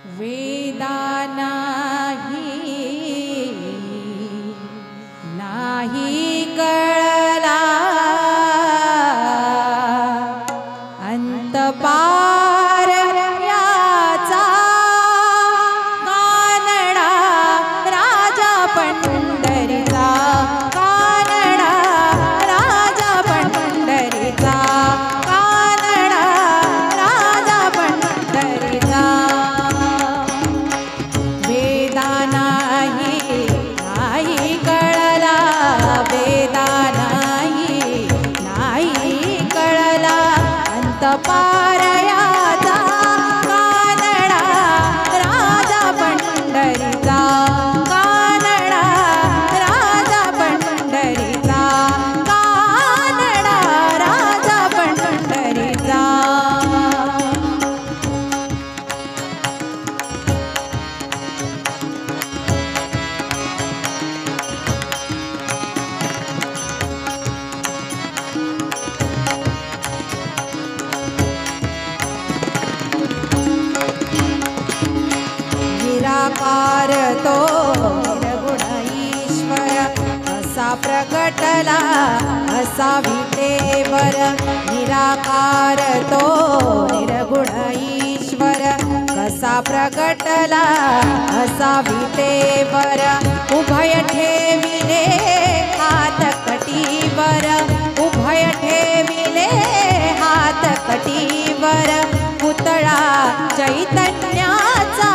वेदा नाही कळला अंत पार याचा कानडा राजा पंढरीचा कानडा राजा पंढरीचा कानडा राजा पंढरीचा वेदा नाही कळला वेदा नाही कळला अंत पार याचा कानडा राजा पंढरीचा कानडा राजा पंढरीचा कानडा राजा पंढरीचा निराकार तो निर्गुण ईश्वर असा प्रगटला असा विटेवर निराकार तो निर्गुण ईश्वर कसा प्रगटला असा विटेवर उभय ठेविले हात कटीवर उभय ठेविले हात कटीवर पुतळा चैतन्याचा